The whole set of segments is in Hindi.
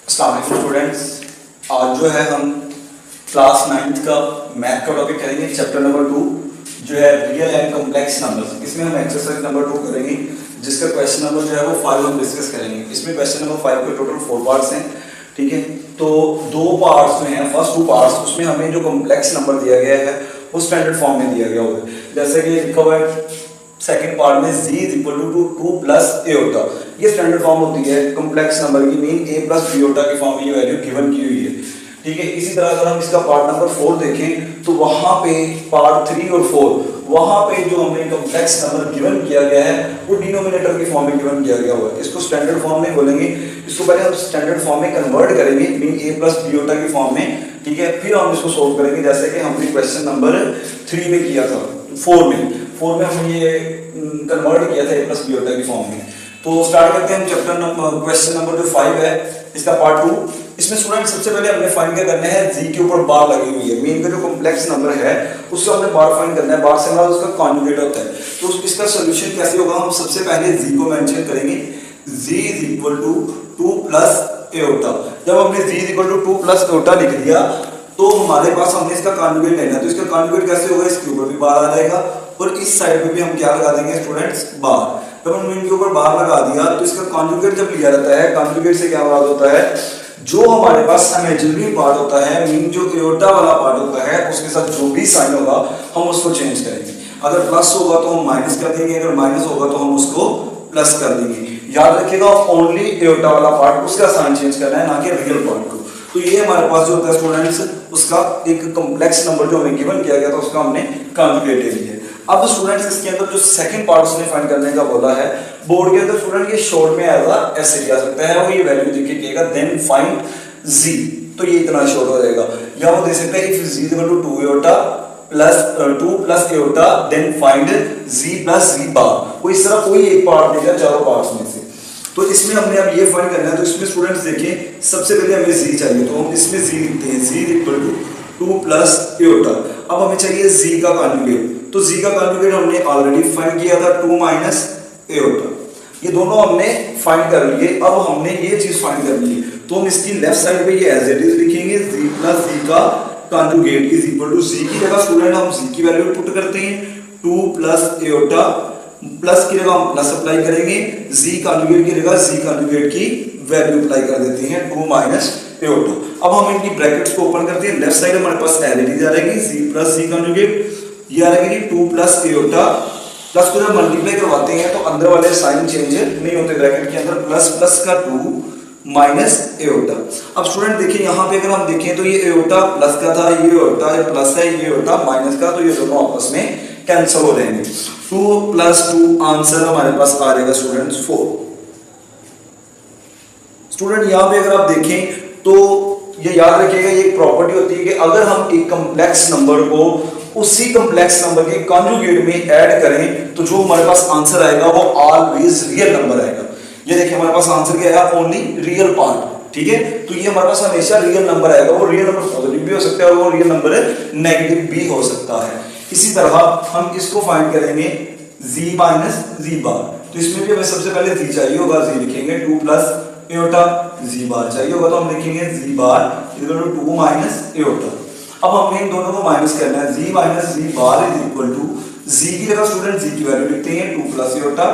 अस्सलाम वालेकुम स्टूडेंट्स। आज जो है हम क्लास 9th का मैथ का टॉपिक करेंगे, चैप्टर नंबर 2 जो है रियल एंड कॉम्प्लेक्स नंबर्स। इसमें हम एक्सरसाइज नंबर 2 करेंगे, जिसका क्वेश्चन नंबर जो है वो 5 हम डिस्कस करेंगे। इसमें क्वेश्चन नंबर 5 के टोटल 4 पार्ट्स हैं, ठीक है। तो 2 पार्ट्स में है, फर्स्ट 2 पार्ट्स उसमें हमें जो कॉम्प्लेक्स नंबर दिया गया है वो स्टैंडर्ड फॉर्म में दिया गया होगा, जैसे कि लिखा हुआ है सेकंड पार्ट में z is equal to 2 plus iota. ये स्टैंडर्ड फॉर्म होती है कॉम्प्लेक्स नंबर की, मीन a प्लस बीओटा की फॉर्म में ये वैल्यू गिवन की हुई है, ठीक है। इसी तरह अगर हम इसका पार्ट नंबर 4 देखें तो वहां पे पार्ट 3 और 4 वहां पे जो हमें कॉम्प्लेक्स नंबर गिवन किया गया है वो डिनोमिनेटर की फॉर्म में गिवन किया गया हुआ है। इसको स्टैंडर्ड फॉर्म में बोलेंगे, इसको पहले हम स्टैंडर्ड फॉर्म में कन्वर्ट करेंगे, मीन a प्लस बीओटा की फॉर्म में, ठीक है। फिर हम इसको सोल्व करेंगे, जैसे कि हमने क्वेश्चन नंबर 3 में किया था, 4 में हमने ये कन्वर्ट किया था a प्लस बीओटा की फॉर्म में। तो स्टार्ट करते हैं हम चैप्टर नंबर क्वेश्चन नंबर जो 5 है इसका पार्ट 2। इसमें स्टूडेंट सबसे पहले हमने फाइंड क्या करना है, z के ऊपर बार लगी हुई है, मीन का जो कॉम्प्लेक्स नंबर है उससे हमने बार फाइंड करना है। बार से हमारा उसका कॉन्जुगेट होता है, तो इसका सॉल्यूशन कैसे होगा, हम सबसे पहले z को मेंशन करेंगे। z is equal to 2 plus iota. जब हमने z is equal to 2 plus iota लिख दिया तो हमारे पास हमने इसका कॉन्जुगेट लेना है, तो इसका कॉन्जुगेट कैसे होगा, इसके ऊपर भी बार आ जाएगा और इस साइड पे भी हम क्या लगा देंगे स्टूडेंट्स, बार। जब हमने इनके ऊपर बार लगा दिया तो इसका कॉन्जुगेट जब लिया जाता है, कॉन्जुगेट से क्या बात होता है, जो हमारे पास इमेजिनरी पार्ट होता है, मीन जो एओटा वाला पार्ट होता है उसके साथ जो भी साइन होगा हम उसको चेंज करेंगे। अगर प्लस होगा तो हम माइनस कर देंगे, अगर माइनस होगा तो हम उसको प्लस कर देंगे। याद रखिएगा ओनली एओटा वाला पार्ट उसका साइन चेंज करना है, ना कि रियल पार्ट को। तो ये हमारे पास जो होता है स्टूडेंट्स, उसका एक कॉम्प्लेक्स नंबर जो हमें गिवन किया गया था उसका हमने कॉन्जुगेट ले लिया है। अब स्टूडेंट्स इसके अंदर जो सेकंड पार्ट उसने फाइंड करने का बोला है बोर्ड के अंदर, स्टूडेंट ये शॉर्ट में आएगा, ऐसे लिया सकता है, वो ये वैल्यू देख के कहेगा देन फाइंड z, तो ये इतना शॉर्ट हो जाएगा। या वो दे सकता है if z equal to 2 iota plus 2 plus iota then find z plus z bar. वो इस तरह कोई एक पार्ट देगा चारों पार्ट्स में से। तो इसमें हमने अब ये फाइंड करना है, तो इसमें स्टूडेंट्स देखें सबसे पहले हमें z चाहिए, तो हम इसमें z लिखते हैं, z equal to 2 plus iota. अब हमें चाहिए z का कॉन्जुगेट, तो z का कॉन्जुगेट हमने ऑलरेडी फाइंड किया था 2 माइनस एओटा, ये दोनों हमने फाइंड कर लिए। अब हमने ये चीज फाइंड कर ली, तो हम इसकी लेफ्ट साइड पे ये एज इट इज लिखेंगे, z प्लस z का conjugate is equal to z की जगह स्टूडेंट हम z की वैल्यू पुट करते हैं 2 प्लस एओटा, प्लस की जगह हम प्लस अप्लाई करेंगे, z कॉन्जुगेट की जगह z कॉन्जुगेट की वैल्यू अप्लाई कर देते हैं 2 माइनस एओटा। अब हम इनकी ब्रैकेट्स को ओपन करते हैं, लेफ्ट साइड हमारे पास एज इट इज आ जाएगी z प्लस z कॉन्जुगेट, ये आ जाएगी 2 प्लस एओटा, प्लस को जब मल्टीप्लाई करवाते हैं तो अंदर वाले साइन चेंज नहीं होते ब्रैकेट के अंदर, प्लस प्लस का 2 माइनस एओटा। अब स्टूडेंट देखिए यहाँ पे अगर हम देखें तो ये एओटा प्लस का था, ये एओटा प्लस है, ये एओटा माइनस का, तो ये दोनों आपस में कैंसिल हो जाएंगे। 2 प्लस 2 आंसर हमारे पास आ जाएगा स्टूडेंट्स 4। स्टूडेंट यहाँ पे अगर आप देखें तो ये याद रखिएगा, ये एक प्रॉपर्टी होती है कि अगर हम एक कॉम्प्लेक्स नंबर को उसी कॉम्प्लेक्स नंबर के कॉन्जुगेट में ऐड करें तो जो हमारे पास आंसर आएगा वो ऑलवेज रियल नंबर आएगा। ये देखिए हमारे पास आंसर क्या आया, ओनली रियल पार्ट, ठीक है। तो ये हमारे पास हमेशा रियल नंबर आएगा, वो रियल नंबर पॉजिटिव भी हो सकता है और वो रियल नंबर नेगेटिव भी हो सकता है। इसी तरह हम इसको फाइंड करेंगे z माइनस z बार, तो इसमें भी हमें सबसे पहले z चाहिए होगा, z लिखेंगे 2 प्लस एओटा, z बार चाहिए होगा तो हम लिखेंगे z bar equal to 2 minus iota. अब हमें इन दोनों को माइनस करना है, z minus z bar is equal to z की जगह स्टूडेंट z की वैल्यू लिखते हैं 2 प्लस एओटा,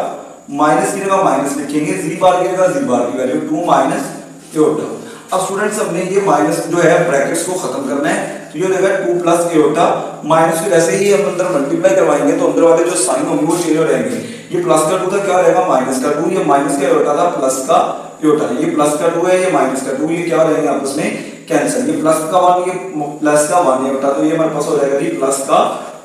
माइनस की जगह माइनस लिखेंगे, z बार की जगह z बार की वैल्यू 2 माइनस एओटा। अब स्टूडेंट्स हमने ये माइनस जो है ब्रैकेट्स को खत्म करना है, तो ये रहेगा 2 प्लस एओटा, माइनस फिर ऐसे ही हम अंदर मल्टीप्लाई करवाएंगे तो अंदर वाले जो साइन होंगे वो चेंज हो जाएंगे। ये प्लस का 2 था, क्या रहेगा माइनस का 2, ये माइनस का एओटा था प्लस का एओटा, ये प्लस का 2 है, ये माइनस का 2, ये क्या रहेंगे आपस में कैंसिल, ये प्लस का 1, ये प्लस का 1 एओटा, तो ये हमारे पास हो जाएगा ये प्लस का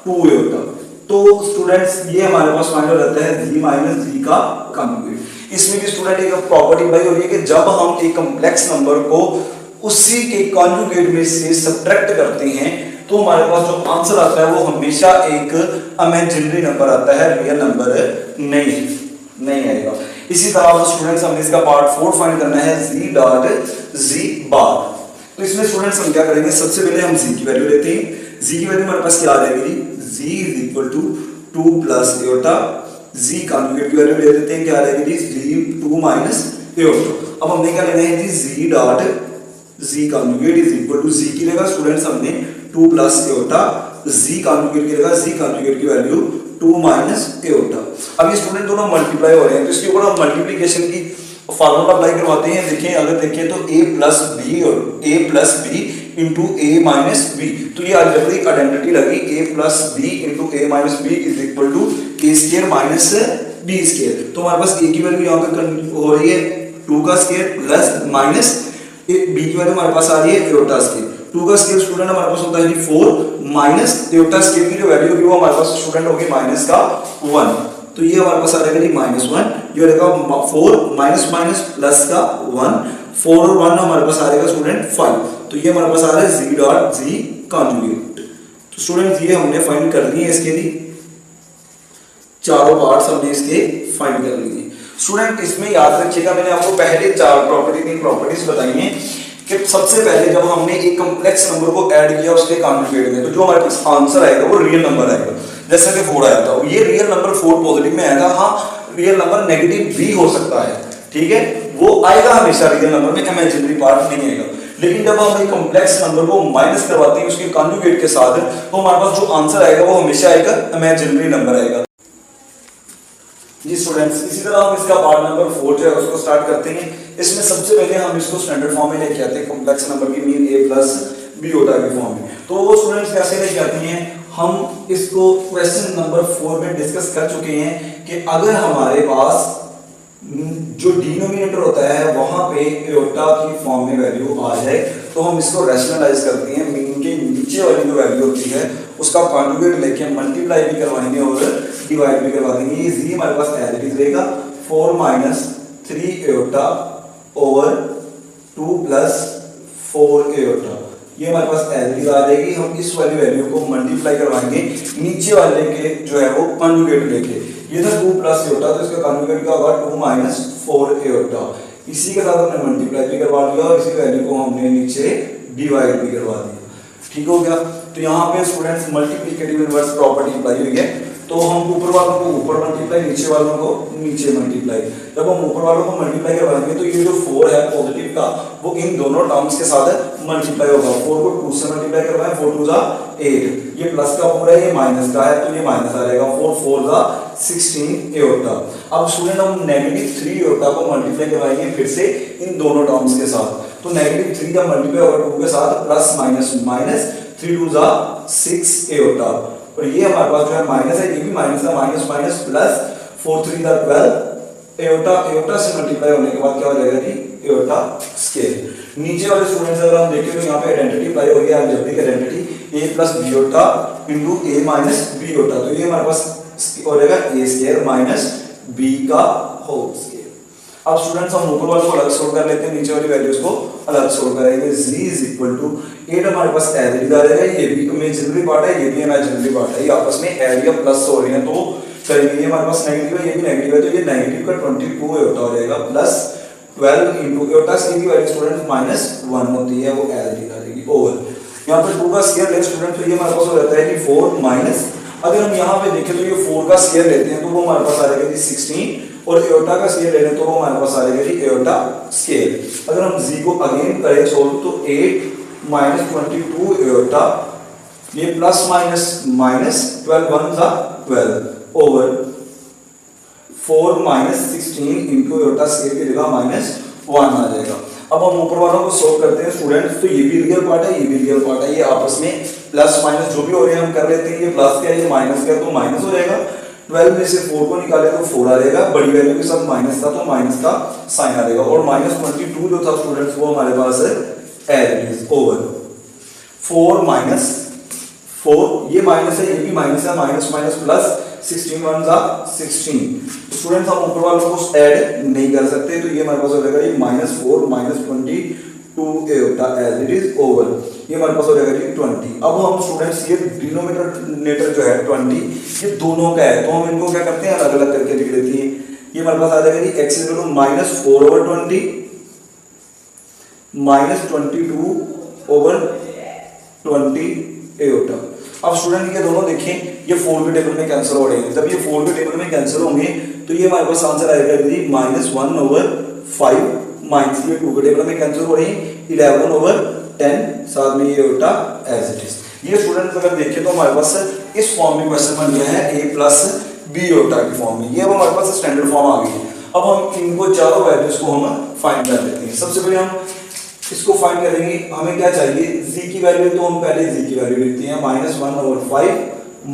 2 एओटा। तो स्टूडेंट्स ये हमारे पास फाइंड हो जाता है z माइनस z का कॉन्जुगेट। इसमें भी स्टूडेंट एक प्रॉपर्टी भाई हो रही है कि जब हम एक कॉम्प्लेक्स नंबर को उसी के कॉन्जुगेट में से सब्ट्रैक्ट करते हैं तो हमारे पास जो आंसर आता है वो हमेशा एक इमेजिनरी नंबर आता है, रियल नंबर नहीं आएगा। इसी तरह स्टूडेंट्स हमने इसका पार्ट 4 फाइंड करना है, z डॉट z बार। तो इसमें स्टूडेंट्स हम क्या करेंगे, सबसे पहले हम z की वैल्यू लेते हैं, z की वैल्यू हमारे पास क्या आ जाएगी, z is equal to 2 plus iota, z conjugate की वैल्यू ले लेते हैं, क्या आ जाएगी, z 2 माइनस एओटा। अब हमने क्या लेना है G, G dot G conjugate is equal to G की जगह स्टूडेंट्स हमने 2 प्लस एओटा, जी कॉन्जुगेट की जगह जी कॉन्जुगेट की वैल्यू 2 माइनस एओटा। अब ये स्टूडेंट दोनों मल्टीप्लाई हो रहे हैं तो इसके ऊपर हम मल्टीप्लिकेशन की फार्मूला अप्लाई करवाते हैं। देखें, अगर देखें तो a प्लस बी और a plus B into A minus B, तो ये अलजेब्रिक आइडेंटिटी लगी, a plus B into A minus B is equal to A square minus B square. तो हमारे पास a की वैल्यू यहाँ पर हो रही है 2 का स्क्वायर प्लस माइनस बी की वैल्यू हमारे पास आ रही है एओटा स्क्वायर। 2 का स्क्वायर स्टूडेंट हमारे पास होता है जी 4 माइनस एओटा स्क्वायर की जो वैल्यू होगी वो हमारे पास स्टूडेंट होगी माइनस का 1, तो ये हमारे पास आ जाएगा जी -1, ये रहेगा 4 माइनस माइनस प्लस का 1, 4 और 1 हमारे पास आ जाएगा स्टूडेंट 5, तो ये हमारे पास आ रहा है जी डॉट जी कॉन्जुगेट। तो स्टूडेंट ये हमने फाइंड कर लिए इसके लिए, चारों पार्ट्स हमने इसके फाइंड कर लिए। स्टूडेंट इसमें याद रखिएगा, मैंने आपको पहले 4 प्रॉपर्टीज बताई हैं कि सबसे पहले जब हमने एक कॉम्प्लेक्स नंबर को ऐड किया उसके कॉन्जुगेट में, तो जो हमारे पास आंसर आएगा वो रियल नंबर आएगा। जैसे कि 4 आया था, ये रियल नंबर 4 पॉजिटिव में आएगा, हाँ रियल नंबर नेगेटिव भी हो सकता है, ठीक है, वो आएगा हमेशा रियल नंबर में, इमेजिनरी पार्ट नहीं आएगा। लेकिन जब हम एक कॉम्प्लेक्स नंबर को माइनस करवाते हैं उसके कॉन्जुगेट के साथ, तो हमारे पास जो आंसर आएगा वो हमेशा आएगा इमेजिनरी नंबर आएगा। जी स्टूडेंट्स, इसी तरह हम इसका पार्ट नंबर 4 जो है उसको स्टार्ट करते हैं। इसमें सबसे पहले हम इसको स्टैंडर्ड फॉर्म में लेके आते हैं, कॉम्प्लेक्स नंबर की मीन a प्लस बी होता है फॉर्म में। तो वो स्टूडेंट्स कैसे लेके आते हैं, हम इसको क्वेश्चन नंबर 4 में डिस्कस कर चुके हैं कि अगर हमारे पास जो डिनोमिनेटर होता है वहां पे एओटा की फॉर्म में वैल्यू आ जाए तो हम इसको रैशनलाइज करते हैं, मीन के नीचे वाली जो वैल्यू होती है उसका कॉन्जुगेट लेके मल्टीप्लाई भी करवाएंगे और डिवाइड भी करवा देंगे। ये जी हमारे पास एज इट इज रहेगा 4 minus 3 aorta over 2 plus 4 aorta, ये हमारे पास एज इट इज आ जाएगी। हम इस वाली वैल्यू को मल्टीप्लाई करवाएंगे नीचे वाले के जो है वो कॉन्जुगेट लेके, ये था 2 प्लस एओटा तो इसका कॉन्जुगेट क्या होगा 2 माइनस 4 एओटा। इसी के साथ हमने मल्टीप्लाई भी करवा दिया और इसी वैल्यू को हमने नीचे डिवाइड भी करवा दिया, ठीक हो गया। तो यहाँ पे students multiplicative inverse property apply हुई है, तो हम ऊपर वालों को ऊपर मल्टीप्लाई, नीचे वालों को नीचे मल्टीप्लाई। जब हम ऊपर वालों को मल्टीप्लाई करवाएंगे तो ये जो 4 है पॉजिटिव का वो इन दोनों टर्म्स के साथ मल्टीप्लाई होगा। 4 को 2 से मल्टीप्लाई करवाएं, 4 2 जा 8, ये प्लस का पूरा है, ये माइनस का है तो ये माइनस आ जाएगा, 4 4 जा 16 एओटा। अब स्टूडेंट हम -3 एओटा को मल्टीप्लाई करवाएंगे फिर से इन दोनों टर्म्स के साथ, तो -3 का मल्टीप्लाई होगा 2 के साथ, प्लस माइनस माइनस, 3 2 जा 6 एओटा, और ये हमारे पास जो है माइनस है, ये भी माइनस है, माइनस माइनस प्लस 4 3 जा 12 एओटा, एओटा से मल्टीप्लाई होने के बाद क्या हो जाएगा जी एओटा स्केल। नीचे वाले स्टूडेंट्स अगर हम देखें तो यहाँ पे आइडेंटिटी अप्लाई हो गया, algebraic identity a plus B iota into a minus B iota, तो ये हमारे पास हो जाएगा a स्क्वायर माइनस b का होल स्क्वायर। अब स्टूडेंट्स हम ऊपर वाले को अलग सोल्व कर लेते हैं, नीचे वाली वैल्यूज को अलग सोल्व करेंगे। z इज इक्वल टू 8 हमारे पास एज इट इज आ जाएगा, ये भी इमेजिनरी पार्ट है, ये भी इमेजिनरी पार्ट है, ये आपस में ऐड या प्लस हो रहे हैं तो करेंगे। ये हमारे पास नेगेटिव है, ये भी नेगेटिव है, तो ये नेगेटिव का 22 एओटा हो जाएगा प्लस 12 इनटू एओटा की वैल्यू स्टूडेंट -1 होती है, वो एज इट इज आ जाएगी ओवर। यहाँ पे 2 का स्क्वायर ले स्टूडेंट, तो ये हमारे पास हो जाता है कि 4 माइनस, अगर हम यहाँ पे देखें तो ये 4 का स्क्वायर लेते हैं तो वो हमारे पास आ जाएगा जी 16, और एओटा का स्क्वायर ले लें तो वो हमारे पास आ जाएगा जी एओटा स्क्वायर। अगर हम जी को अगेन करें सोल्व तो 8 माइनस 22 एओटा, ये प्लस माइनस माइनस 12 1 जा 12 over 4 minus 16 into aorta square की जगह -1 आ जाएगा। अब हम ऊपर वालों को सोल्व करते हैं स्टूडेंट्स, तो ये भी रियल पार्ट है, ये भी रियल पार्ट है, ये आपस में प्लस माइनस जो भी हो रहे हैं हम कर लेते हैं। ये प्लस क्या है, ये माइनस क्या है, तो माइनस हो जाएगा। 12 में से 4 को निकाले तो 4 आ जाएगा, बड़ी वैल्यू के साथ माइनस था तो माइनस का साइन आ जाएगा, और -22 जो था स्टूडेंट्स वो हमारे पास है as it is over 4 minus 4, ये माइनस है, ये भी माइनस है, माइनस माइनस प्लस 16 1 जा 16। स्टूडेंट्स हम ऊपर वालों को ऐड नहीं कर सकते, तो ये हमारे पास हो जाएगा ये -4 -22 iota as it is over, ये हमारे पास हो जाएगा जी 20। अब हम स्टूडेंट्स ये डिनोमिनेटर जो है 20 ये दोनों का है, तो हम इनको क्या करते हैं अलग अलग करके लिख देते हैं। ये हमारे पास आ जाएगा Z x equal to -4 over 20 -22 over 20 iota. अब स्टूडेंट ये दोनों देखें, ये 4 के टेबल में कैंसिल हो रहे हैं, जब ये 4 के टेबल में कैंसिल होंगे तो ये हमारे पास आंसर आएगा जी -1 ओवर 5 माइनस में 2 के टेबल में कैंसिल हो रही है, 11/10 साथ में ये उल्टा एज इट इज। ये स्टूडेंट्स अगर देखें तो हमारे पास इस फॉर्म में क्वेश्चन बन गया है a प्लस बी ओटा की फॉर्म में। ये अब हमारे पास स्टैंडर्ड फॉर्म आ गई है। अब हम इनको चारों वैल्यूज को हम फाइंड कर लेते हैं। सबसे पहले हम इसको फाइंड करेंगे, हमें क्या चाहिए z की वैल्यू, तो हम पहले z की वैल्यू लिखते हैं -1/5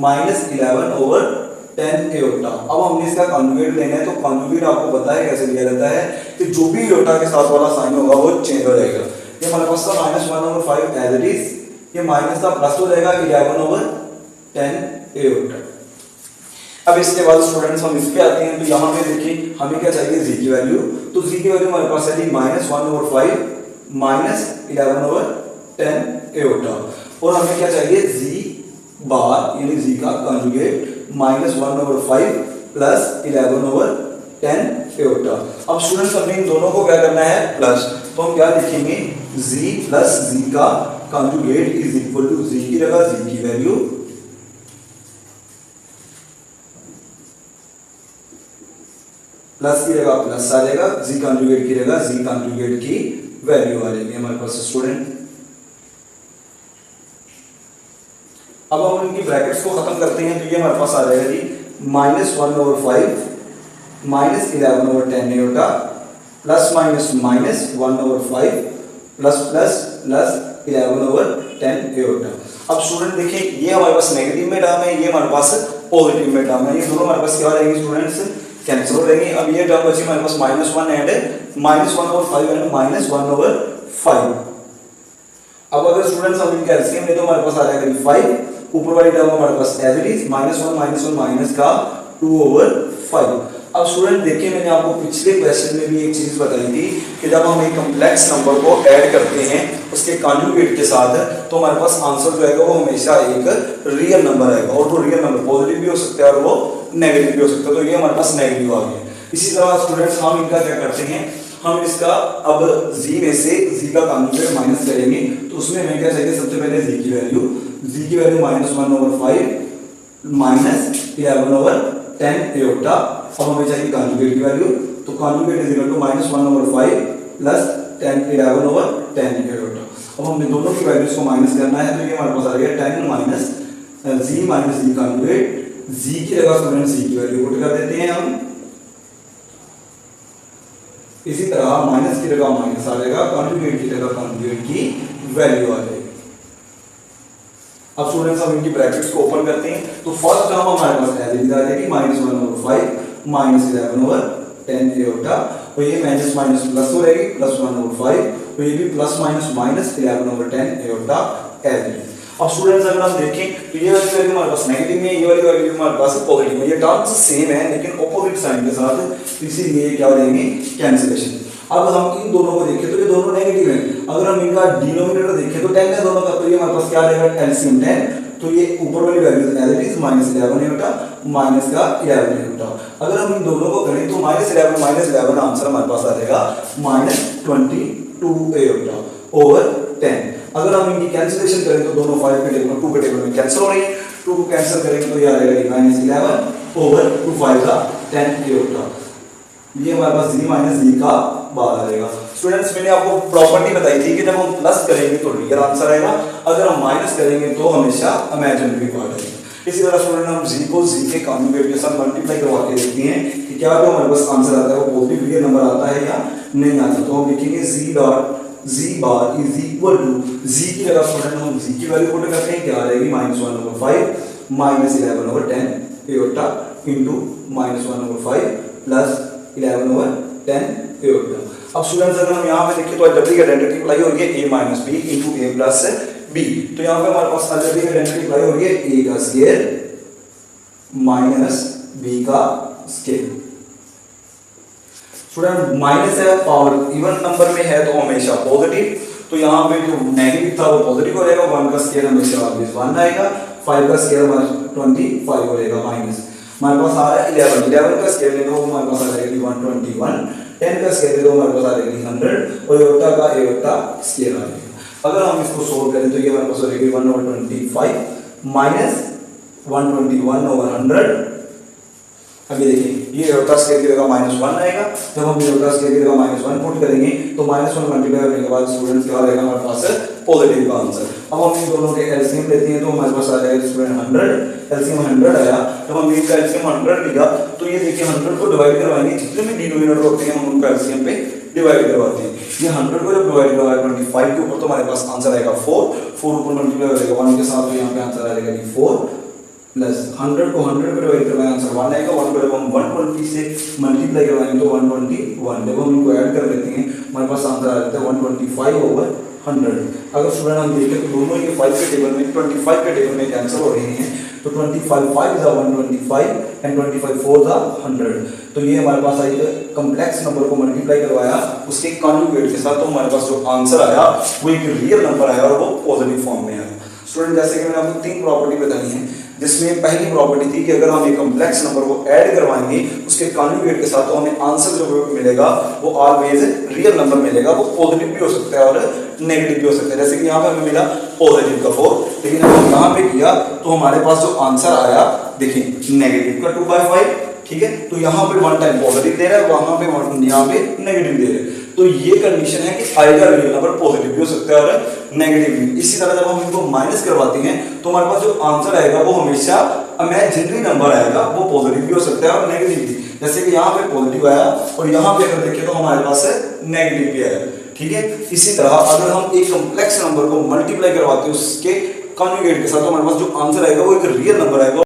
-11/10 एओटा। अब हमने इसका कॉन्जुगेट लेना है, तो कॉन्जुगेट आपको पता है कैसे लिया जाता है कि जो भी एओटा के साथ वाला साइन होगा वो चेंज हो जाएगा। ये हमारे पास था -1/5 एज इट इज, ये माइनस का प्लस हो जाएगा 11/10 एओटा। अब इसके बाद स्टूडेंट्स हम इस पे आते हैं, तो यहाँ पे देखिए हमें क्या चाहिए z की वैल्यू, तो z की वैल्यू हमारे पास है जी -1/5 -11/10 एओटा। और हमें क्या चाहिए z बार यानी z का कॉन्जुगेट -1/5 +11/10 एओटा। अब स्टूडेंट्स हमने इन दोनों को क्या करना है प्लस, तो हम क्या लिखेंगे z प्लस z का conjugate is equal to z की जगह z की वैल्यू प्लस की जगह प्लस आ जाएगा, z कॉन्जुगेट की जगह z कॉन्जुगेट की वैल्यू आ जाएगी हमारे पास स्टूडेंट। अब हम इनकी ब्रैकेट्स को खत्म करते हैं, तो ये हमारे पास आ जाएगा जी -1/5 -11/10 एओटा ±-1/5 +++ 11/10 एओटा। अब स्टूडेंट देखिए ये हमारे पास नेगेटिव में टर्म है, ये हमारे पास पॉजिटिव में टर्म है, ये दोनों हमारे पास क्या रहेंगे स्टूडेंट्स कैंसिल हो जाएंगे। अब ये टर्म बची हमारे पास -1 एंड -1/5 एंड -1/5। अब अगर स्टूडेंट्स हम इनका एलसीएम ले तो हमारे पास आ जाएगा 5, ऊपर वाली टर्म हमारे पास एज इट इज -1 माइनस का 2/5। अब स्टूडेंट देखिए मैंने आपको पिछले क्वेश्चन में भी एक चीज बताई थी कि जब हम एक कॉम्प्लेक्स नंबर को ऐड करते हैं उसके कॉन्जुगेट के साथ, तो हमारे पास आंसर जो आएगा वो हमेशा एक रियल नंबर आएगा, और वो रियल नंबर पॉजिटिव भी हो सकता है और वो नेगेटिव भी हो सकता है। तो ये हमारे पास नेगेटिव आ गया। इसी तरह स्टूडेंट्स हम इनका क्या करते हैं, हम इसका अब z में से z का कॉन्जुगेट माइनस करेंगे, तो उसमें हमें क्या चाहिए सबसे पहले z की वैल्यू -1/5 -11/10 एओटा। अब हमें चाहिए कॉन्जुगेट की वैल्यू, तो conjugate is equal to -1/5 +10 iota. अब हमने दोनों की वैल्यूज को माइनस करना है, तो ये हमारे पास आ गया 10 माइनस z कॉन्जुगेट, z की जगह स्टूडेंट z की वैल्यू पुट कर देते हैं हम। इसी तरह माइनस की जगह माइनस आ जाएगा, कॉन्जुगेट की जगह कॉन्जुगेट की वैल्यू आ जाएगी। अब स्टूडेंट्स हम इनकी ब्रैकेट्स को ओपन करते हैं, तो फर्स्ट टर्म हमारे पास एज इट इज आ जाएगी -1/5 -11/10 एओटा, और ये माइनस माइनस प्लस हो जाएगी +1/5, तो ये भी +-11/10 एओटा एज इट इज। अब स्टूडेंट्स अगर हम देखें तो ये वाली वैल्यू हमारे पास नेगेटिव में है, ये वाली वैल्यू हमारे पास पॉजिटिव में, ये टर्म्स सेम है लेकिन ऑपोजिट साइन के साथ, इसीलिए क्या हो जाएंगे कैंसिलेशन। अब हम इन दोनों को देखें तो ये दोनों नेगेटिव हैं, अगर हम इनका डिनोमिनेटर देखें तो 10 है दोनों का, तो ये हमारे पास क्या रहेगा एलसीएम 10, तो ये ऊपर वाली value as it is -11 iota minus का 11 एओटा। अगर हम इन दोनों को करें तो -11 आंसर हमारे पास आ जाएगा -22 एओटा ओवर 10। अगर हम इनकी कैंसिलेशन करें तो दोनों 5 के टेबल 2 के टेबल में कैंसिल हो रही है, 2 को कैंसिल करेंगे तो ये आ जाएगा -11 ओवर 2 5 का 10 एओटा। ये हमारे पास z का बाहर आ जाएगा। स्टूडेंट्स मैंने आपको प्रॉपर्टी बताई थी कि जब हम प्लस करेंगे तो रियल आंसर आएगा, अगर हम माइनस करेंगे तो हमेशा इमेजिनरी पार्ट आएगा। इसी तरह स्टूडेंट हम z को z के कॉन्जुगेट के साथ मल्टीप्लाई करवा के देखते हैं कि क्या जो हमारे पास आंसर आता है वो पॉजिटिव रियल नंबर आता है या नहीं आता। तो हम लिखेंगे z bar is equal to, z की जगह स्टूडेंट हम z की वैल्यू पुट करते हैं, क्या आ जाएगी -1/5 -11/10 एओटा इनटू -1/5 +11/10 एओटा। अब स्टूडेंट्स अगर हम यहाँ पे देखें तो अलजेब्रिक आइडेंटिटी अप्लाई हो रही है a - b into a + b, तो यहाँ पे हमारे पास अलजेब्रिक आइडेंटिटी अप्लाई हो रही है a का स्क्वायर माइनस b का स्क्वायर। स्टूडेंट माइनस है, पावर इवन नंबर में है तो हमेशा पॉजिटिव, तो यहाँ पे जो नेगेटिव था वो पॉजिटिव हो जाएगा, 1 का स्क्वायर हमेशा ऑलवेज 1 आएगा, 5 का स्क्वायर हमारा 25 हो जाएगा माइनस, हमारे पास आ रहा है 11 का स्क्वायर ले लो हमारे पास आ जाएगी 121, 10 का स्क्वायर ले लो हमारे पास आ जाएगी 100 और एओटा का स्क्वायर आ जाएगा। अगर हम इसको सोल्व करें तो ये हमारे पास हो जाएगी 1/25 -121/100 अभी देखिए ये रोटा स्केयर की जगह -1 आएगा, जब हम रोटा स्केयर की जगह -1 पुट करेंगे तो -1 मल्टीप्लाई करने के बाद स्टूडेंट्स क्या रहेगा हमारे पास है पॉजिटिव का आंसर। अब हम इन दोनों के एलसीएम लेते हैं तो हमारे पास आ जाएगा स्टूडेंट 100, एलसीएम 100 आया। जब हम इनका एलसीएम 100 लिया तो ये देखिए 100 को डिवाइड करवाएंगे, जितने भी डिनोमिनेटर होते हैं हम उनका एलसीएम पे डिवाइड करवाते हैं। ये 100 को जब डिवाइड करवाएगा 25 के ऊपर तो हमारे पास आंसर आएगा 4 ऊपर मल्टीप्लाई करेगा 1 के साथ तो यहाँ पे आंसर आ जाएगा 4 प्लस 100 को 100 पे डिवाइड करवाएंगे आंसर 1 आएगा। 1 को जब हम 120 से मल्टीप्लाई करवाएंगे तो 121, जब हम इनको ऐड कर लेते हैं हमारे पास आंसर आ जाता है 125/100। अगर स्टूडेंट हम देखें तो दोनों के 5 के टेबल में 25 के टेबल में कैंसिल हो रहे हैं तो 25 5 is 125 एंड 25 4 is 100। तो ये हमारे पास आई कॉम्प्लेक्स नंबर को मल्टीप्लाई करवाया उसके कॉन्जुगेट के साथ, तो हमारे पास जो आंसर आया वो एक रियल नंबर आया और वो पॉजिटिव फॉर्म में आया। स्टूडेंट जैसे कि मैंने आपको 3 प्रॉपर्टी बताई है, जिसमें पहली प्रॉपर्टी थी कि अगर हम एक कॉम्प्लेक्स नंबर को ऐड करवाएंगे उसके कॉन्जुगेट के साथ तो हमें आंसर जो मिलेगा वो ऑलवेज रियल नंबर मिलेगा, वो पॉजिटिव भी हो सकता है और नेगेटिव भी हो सकता है। जैसे कि यहाँ पे हमें मिला पॉजिटिव का 4, लेकिन अगर यहाँ पे किया तो हमारे पास जो आंसर आया देखिए नेगेटिव का 2/5, ठीक है। तो यहाँ पे 1 टाइम पॉजिटिव दे रहा है, वहां पे यहाँ पे नेगेटिव दे रहे हैं, तो ये कंडीशन है कि आएगा रियल नंबर पॉजिटिव भी हो सकता है और नेगेटिव भी। इसी तरह जब हम इनको माइनस करवाते हैं तो हमारे पास जो आंसर आएगा वो हमेशा इमेजिनरी नंबर आएगा, वो पॉजिटिव भी हो सकता है और नेगेटिव भी। जैसे कि यहाँ पे पॉजिटिव आया और यहाँ पे अगर देखें तो हमारे पास नेगेटिव भी आया, ठीक है। इसी तरह अगर हम एक कॉम्प्लेक्स नंबर को मल्टीप्लाई करवाते हैं उसके कॉन्जुगेट के साथ तो हमारे पास जो आंसर आएगा वो एक रियल नंबर आएगा।